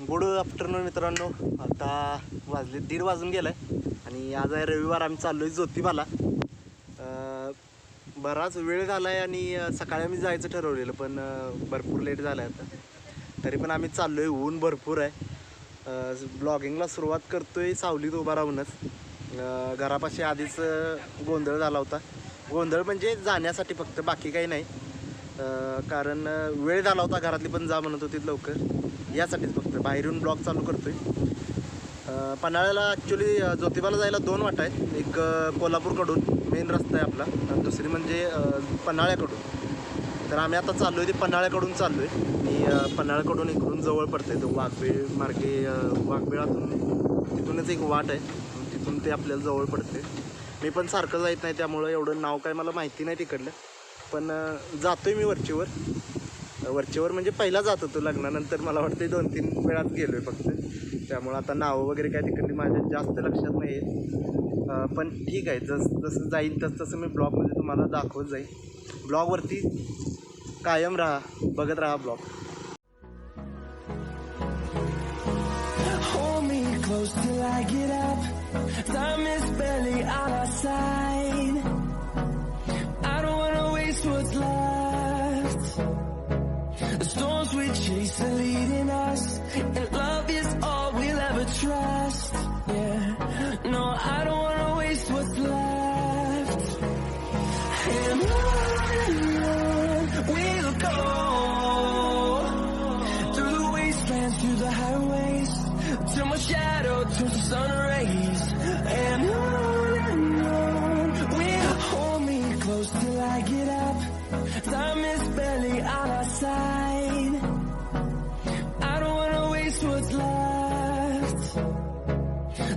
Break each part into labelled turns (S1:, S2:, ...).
S1: Good afternoon मित्रांनो. आता वाजले 1:30 वाजून गेलाय आणि आज आहे रविवार. आम्ही चाललो आहे ज्योतिबाला. बराच वेळ झाला आहे आणि सकाळी आम्ही जायचं ठरवलेलं पण भरपूर लेट झाला आहे. आता तरी पण आम्ही चाललो आहे. ऊन भरपूर आहे. ब्लॉगिंगला सुरुवात करतो आहे सावलीत उभा राहूनच. घरापाशी आधीच गोंधळ झाला होता. गोंधळ म्हणजे जाण्यासाठी फक्त, बाकी काही नाही. कारण वेळ झाला होता, घरातली पण जा म्हणत होती लवकर, यासाठीच फक्त बाहेरून ब्लॉग चालू करतोय. पन्हाळ्याला ॲक्च्युली ज्योतिबाला जायला 2 वाटा आहेत. एक कोल्हापूरकडून मेन रस्ता आहे आपला, आणि दुसरी म्हणजे पन्हाळ्याकडून. तर आम्ही आता चाललो आहे ते पन्हाळ्याकडून चाललो आहे. आणि पन्हाळ्याकडून इकडून जवळ पडतं तो वाघबीळ मार्गे. वाघबीळातून तिथूनच एक वाट आहे, तिथून ते आपल्याला जवळ पडते. मी पण सारखं जात नाही त्यामुळं एवढं नाव काय मला माहिती नाही तिकडलं, पण जातोय मी वरचेवर म्हणजे पहिला जात होतो. लग्नानंतर मला वाटतं 2-3 वेळात गेलो आहे फक्त. त्यामुळं आता नावं वगैरे काय तिकडली माझ्या जास्त लक्षात नाही आहे. पण ठीक आहे, जसं जाईन तसं मी ब्लॉगमध्ये तुम्हाला दाखवत जाईन. ब्लॉगवरती कायम राहा, बघत राहा blog.
S2: Close till I get up, time is barely on our side. I don't wanna waste what's left. The storms we chase are leading us, and love is all we'll ever trust. Yeah, no, I don't wanna waste what's left. And on we'll go, through the wastelands, through the highways, till my shadow turns to sun rays. And on we'll hold me close till I get up. Time is barely on our side. I don't wanna waste what's left.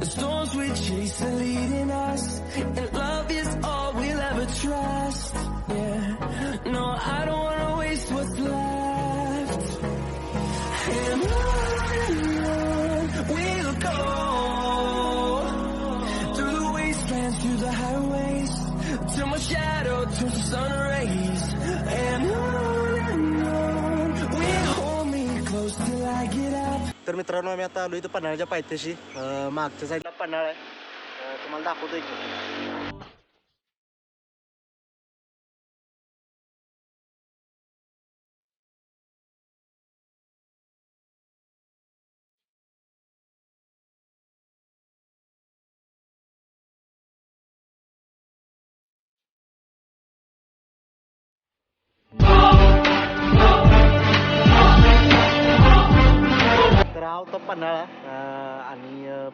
S2: The storms we chase are leading us, and love is all we'll ever trust. Yeah, no, I don't wanna waste what's left. And on we'll go, through the wastelands, through the highways, till my shadow turns to sun rays. And on we'll hold me close till I get up.
S1: तर मित्रांनो, आम्ही आता आलो इथं पन्हाळ्याच्या पायथ्याशी. मागच्या साईडला पन्हाळा आहे, तुम्हाला दाखवतो इकडे. तर हा होता पन्हाळा. आणि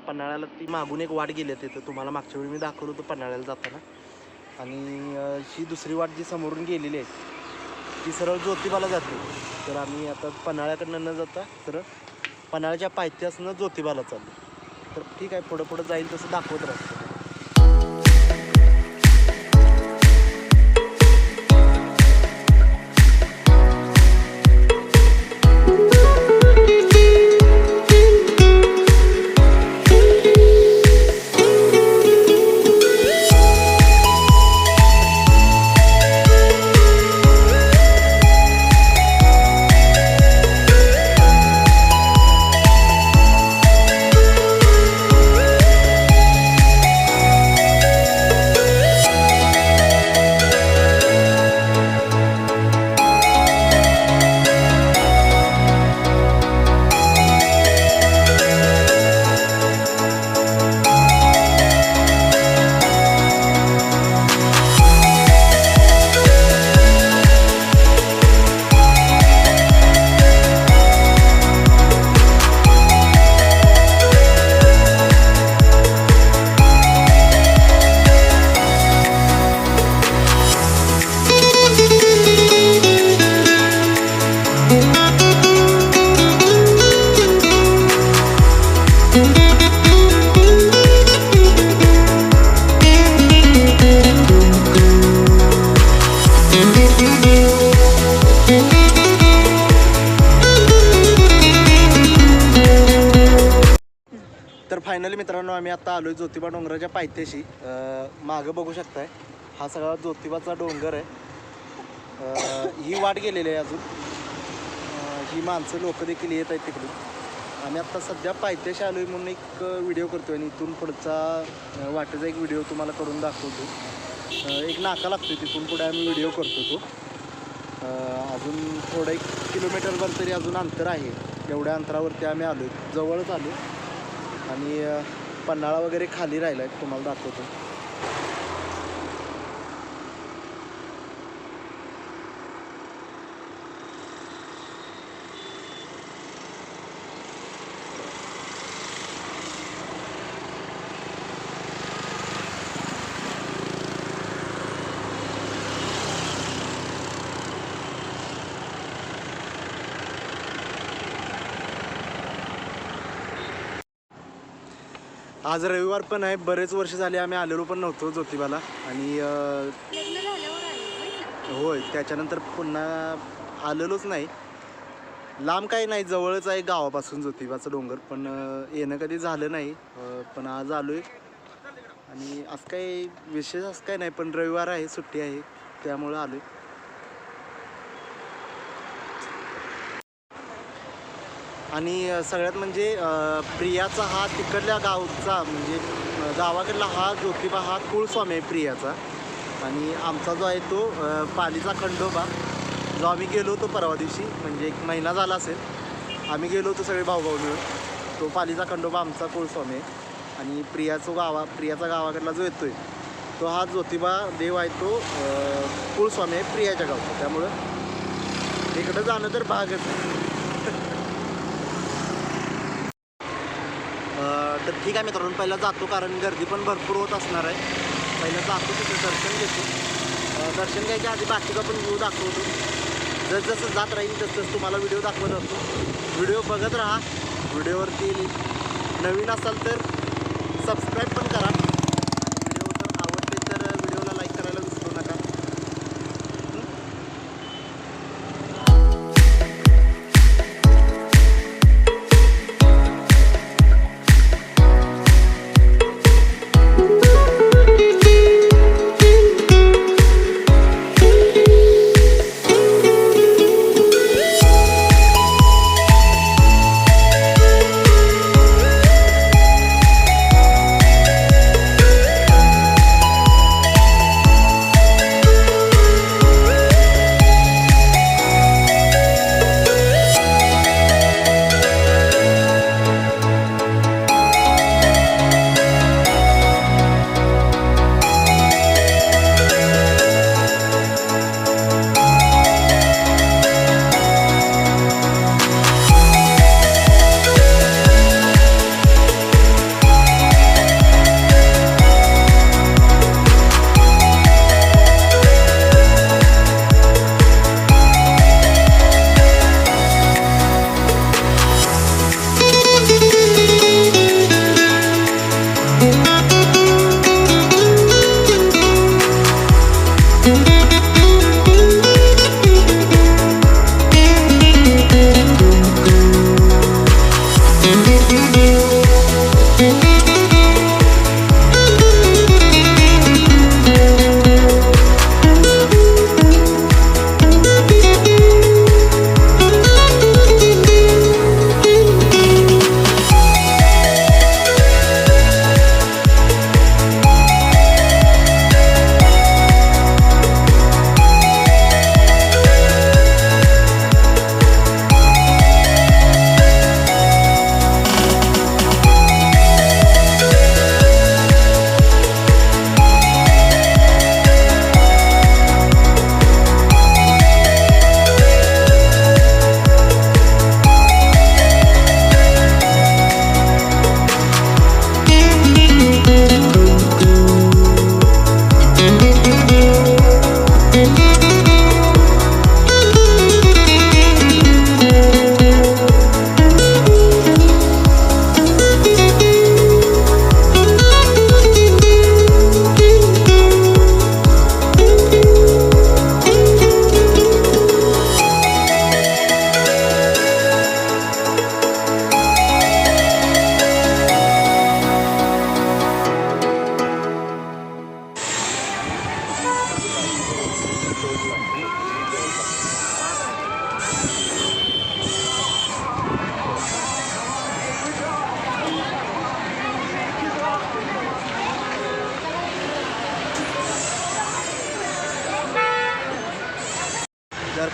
S1: पन्हाळ्याला ती मागून एक वाट गेली तिथं, तुम्हाला मागच्या वेळी मी दाखवलं होतं पन्हाळ्याला जाताना. आणि ही दुसरी वाट जी समोरून गेलेली आहे ती सरळ ज्योतिबाला जाते. तर आम्ही आता पन्हाळ्याकडनं न जाता सरळ पन्हाळ्याच्या पायथ्यासनं ज्योतिबाला चाललो. तर ठीक आहे, पुढं जाईल तसं दाखवत राहतो. तर फायनली मित्रांनो, आम्ही आता आलो आहे ज्योतिबा डोंगराच्या पायथ्याशी. मागं बघू शकताय, हा सगळा ज्योतिबाचा डोंगर आहे. ही वाट गेलेली आहे अजून. ही माणसं लोक देखील येत आहेत तिकडून. आम्ही आत्ता सध्या पायथ्याशी आलो आहे म्हणून एक व्हिडिओ करतो आहे आणि इथून पुढचा वाटेचा एक व्हिडिओ तुम्हाला करून दाखवतो. एक नाका लागतो तिथून पुढे आम्ही व्हिडिओ करतो तो. अजून थोडं 1 किलोमीटरवर तरी अजून अंतर आहे. एवढ्या अंतरावरती आम्ही आलो आहे, जवळच आलो आणि पन्हाळा वगैरे खाली राहिला आहे, तुम्हाला दाखवतो. आज रविवार पण आहे. बरेच वर्ष झाले आम्ही आलेलो पण नव्हतो ज्योतिबाला आणि होय त्याच्यानंतर पुन्हा आलेलोच नाही. लांब काही नाही, जवळच आहे गावापासून ज्योतिबाचं डोंगर, पण येणं कधी झालं नाही. पण आज आलो आहे आणि असं काही विशेष असं काही नाही, पण रविवार आहे, सुट्टी आहे, त्यामुळं आलो आहे. आणि सगळ्यात म्हणजे प्रियाचा हा तिकडल्या गावचा म्हणजे गावाकडला हा ज्योतिबा हा कुळस्वामी आहे प्रियाचा. आणि आमचा जो आहे तो पालीचा खंडोबा, जो आम्ही गेलो होतो परवा दिवशी, म्हणजे 1 महिना झाला असेल आम्ही गेलो होतो सगळे भाऊ मिळून. तो पालीचा खंडोबा आमचा कुळस्वामी आहे. आणि प्रियाचा गावाकडला जो येतो आहे तो हा ज्योतिबा देव आहे, तो कुळस्वामी आहे प्रियाच्या गावचा. त्यामुळं इकडं जाणं तर भागच आहे. तर ठीक आहे मित्रांनो, पहिला जातो कारण गर्दी पण भरपूर होत असणार आहे. पहिलं जातो तिथे दर्शन घेतो. दर्शन घ्यायच्या आधी बाकीचा पण व्ह्यू दाखवतो. जसं जात राहील तसं तुम्हाला व्हिडिओ दाखवत असतो. व्हिडिओ बघत राहा. व्हिडिओवरती नवीन असाल तर सबस्क्राईब पण करा. व्हिडिओ जर आवडले तर व्हिडिओला लाईक करायला विसरू नका.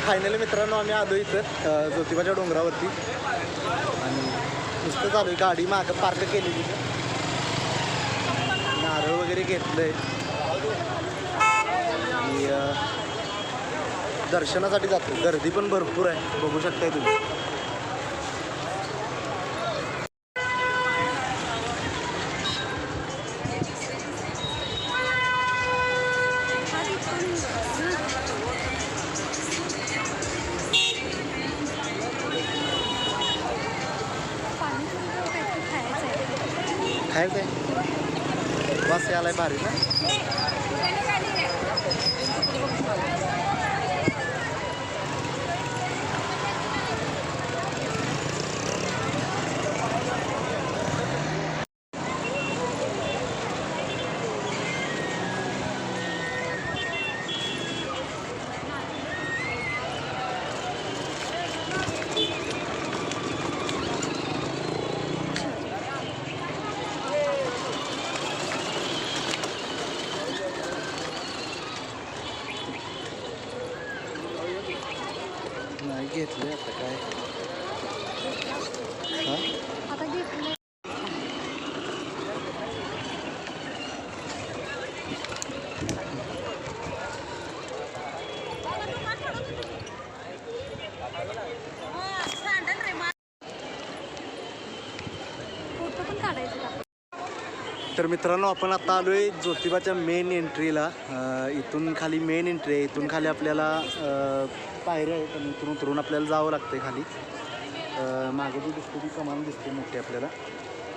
S1: फायनली मित्रांनो आम्ही आलो इथं ज्योतिबाच्या डोंगरावरती आणि नुसतं चालू आहे. गाडी मागं पार्क केलेली, नारळ वगैरे घेतलंय आणि दर्शनासाठी जातो. गर्दी पण भरपूर आहे, बघू शकताय तुम्ही. खायचं आहे बस यालाय भारी ना. नाही घेतले आता काय
S3: आता घेतलं. फोटो पण काढायचे का?
S1: तर मित्रांनो आपण आता आलो आहे ज्योतिबाच्या मेन एंट्रीला. इथून खाली मेन एंट्री आहे. इथून खाली आपल्याला पायऱ्या आहेत आणि इथून उतरून आपल्याला जावं लागतं खाली. मागे जी दिसते ती कमान दिसते मोठी आपल्याला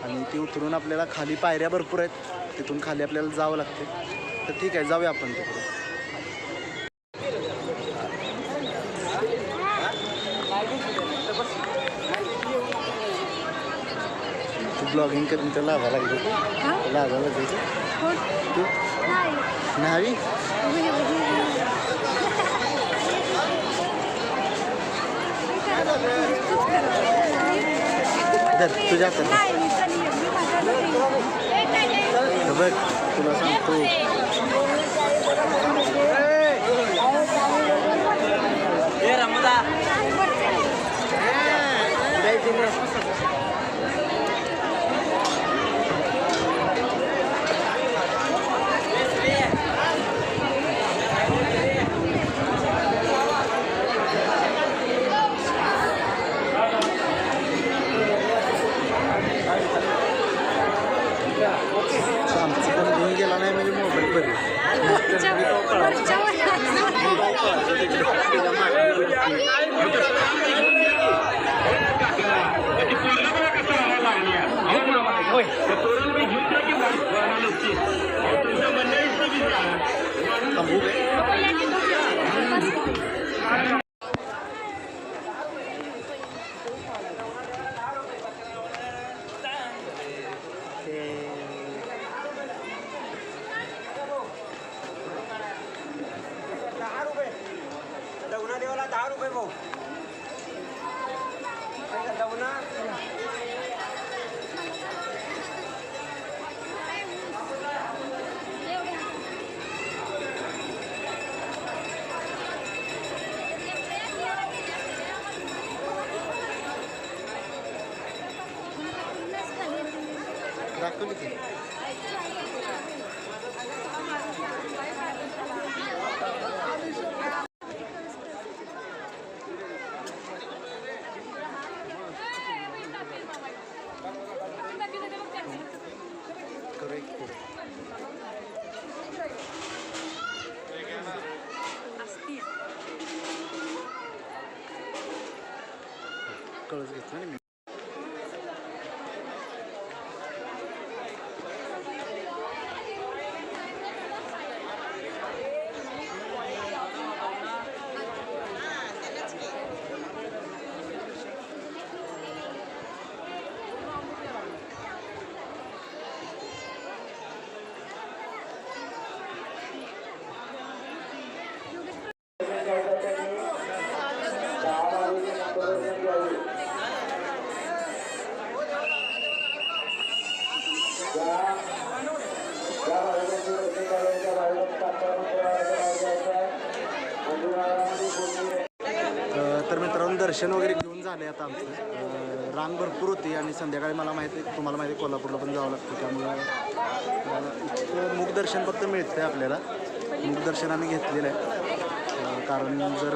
S1: आणि ती उतरून आपल्याला खाली पायऱ्या भरपूर आहेत. तिथून खाली आपल्याला जावं लागते. तर ठीक आहे, जाऊया आपण तिकडे. ब्लॉगिंग करून तर लावा लागेल. लावायला जायचं तू नाही तुझ्या बघ तुला सांगतो. आमचं पण घेऊन गेला नाही म्हणजे मोबाईल बरे.
S4: देवाला 10 रुपये भाऊ.
S1: दाखवली की कळस घेतलं ना मी. तर मित्रांनो दर्शन वगैरे घेऊन झाले आता आमचं. रांग भरपूर होती आणि संध्याकाळी मला माहिती आहे, तुम्हाला माहिती आहे कोल्हापूरला पण जावं लागतं, त्यामुळं इतकं मुखदर्शन फक्त मिळतं आहे आपल्याला. मुखदर्शन आम्ही घेतलेलं आहे, कारण जर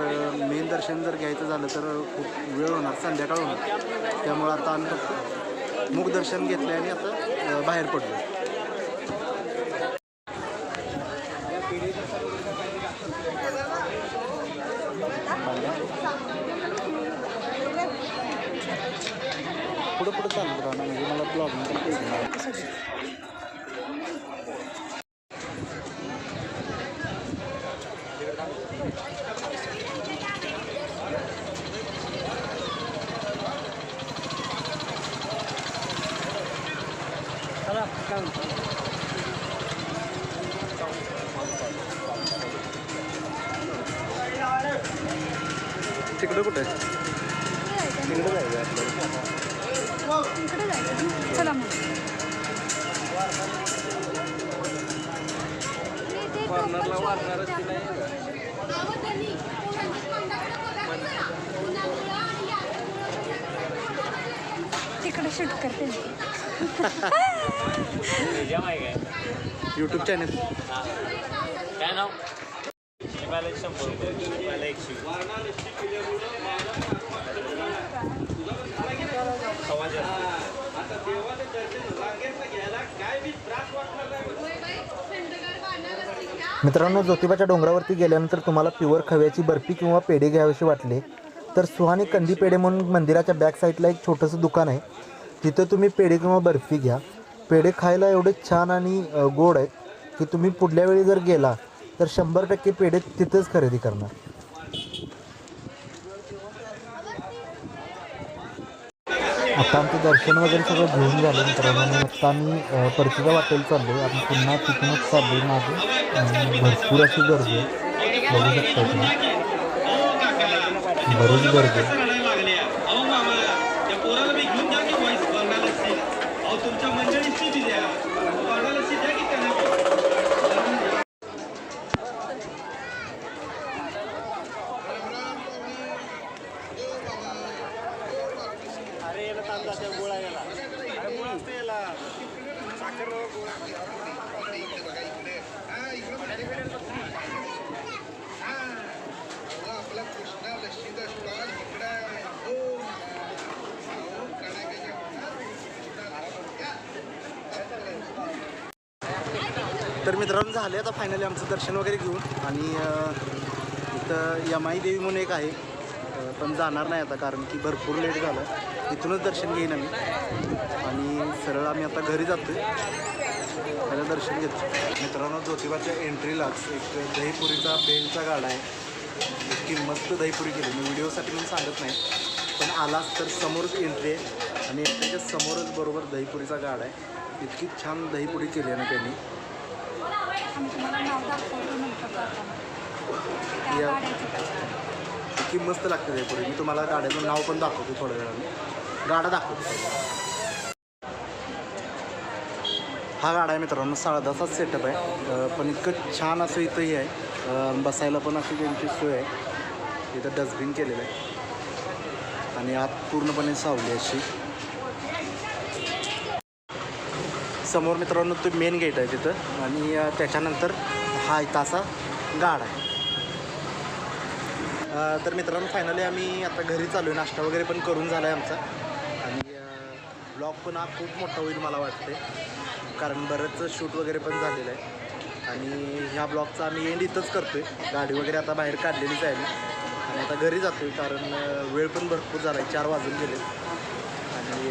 S1: मेन दर्शन जर घ्यायचं झालं तर खूप वेळ होणार, संध्याकाळ होणार. त्यामुळं आता आम्ही फक्त मुखदर्शन घेतलं आणि आता बाहेर पडलो. पुढं चालत राहणार म्हणजे मला ब्लॉगिंग पण तिकडं कुठे तिकडं जायचं आपल्याला.
S3: इकडे जायचं. चला मग.
S4: कॉर्नरला वारणारच की नाही.
S3: तिकडे शूट करते.
S1: यूट्यूब चॅनल
S4: काय नाव? 100 रुपये 100.
S5: मित्रांनो, ज्योतिबाच्या डोंगरावरती गेल्यानंतर तुम्हाला प्युअर खव्याची बर्फी किंवा पेढे घ्यावेसे वाटले तर सुहानी कंदी पेढे म्हणून मंदिराच्या बॅक साईडला एक छोटंसं दुकान आहे. तिथं तुम्ही पेढे किंवा बर्फी घ्या. पेढे खायला एवढे छान आणि गोड आहेत की तुम्ही पुढल्या वेळी जर गेला तर 100% पेढे तिथंच खरेदी करणार. आता आमचं दर्शन वगैरे सगळं घेऊन झालं मित्रांनो. आता आम्ही परतीच्या वाटेला चाललो आहे. आम्ही पुन्हा तिथूनच चाललो आहे मागे आणि भरपूर अशी गर्दी आहे, बघू शकता तुम्ही, बरीच गर्दी आहे.
S1: तर मित्रांनो झाले आता फायनली आमचं दर्शन वगैरे घेऊन. आणि इथं यमाई देवी म्हणून एक आहे, पण जाणार नाही आता कारण की भरपूर लेट झालं. इथूनच दर्शन घेईन आम्ही आणि सरळ आम्ही आता घरी जातो आहे. पहिलं दर्शन घेतो. मित्रांनो ज्योतिबाच्या एंट्रीलाच एक दहीपुरीचा बेलचा गाडा आहे. इतकी मस्त दहीपुरी केली, मी व्हिडिओसाठी म्हणून सांगत नाही, पण आलाच तर समोरच एंट्री आहे आणि एंट्रीच्या समोरच बरोबर दहीपुरीचा गाडा आहे. इतकी छान दहीपुरी केली आहे ना त्यांनी. इतकी मस्त लागते दहीपुरी. मी तुम्हाला गाड्याचं नाव पण दाखवतो थोड्या वेळाने, गाडा दाखवतो. हा गाडा आहे मित्रांनो, साळदाचाच सेटअप आहे, पण इतकं छान असं इथंही आहे. बसायला पण अशी त्यांची सोय आहे. इथं डस्टबिन केलेलं आहे आणि आत पूर्णपणे सावली अशी. समोर मित्रांनो तो मेन गेट आहे तिथं आणि त्याच्यानंतर हा इथं असा गाडा आहे. तर मित्रांनो फायनली आम्ही आता घरी चालू आहे. नाश्ता वगैरे पण करून झाला आहे आमचा आणि ब्लॉग पण हा खूप मोठा होईल मला वाटते, कारण बरंच शूट वगैरे पण झालेलं आहे. आणि ह्या ब्लॉगचा आम्ही एंड इथंच करतो आहे. गाडी वगैरे आता बाहेर काढलेलीच आहे आणि आता घरी जातो आहे, कारण वेळ पण भरपूर झाला आहे, 4 वाजून गेले आणि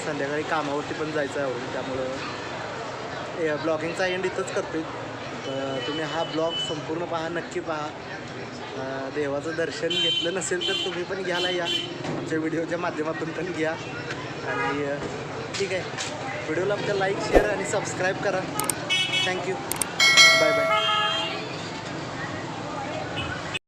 S1: संध्याकाळी कामावरती पण जायचं आहे आवडून. त्यामुळं ब्लॉगिंगचा एंड इथंच करतो आहे. तुम्ही हा ब्लॉग संपूर्ण पहा, नक्की पहा. देवाचं दर्शन घेतलं नसेल तर तुम्ही पण घ्यायला या, आमच्या व्हिडिओच्या माध्यमातून पण घ्या. आणि ठीक आहे, व्हिडिओला आमच्या लाईक शेअर आणि सबस्क्राईब करा. Thank you, bye bye.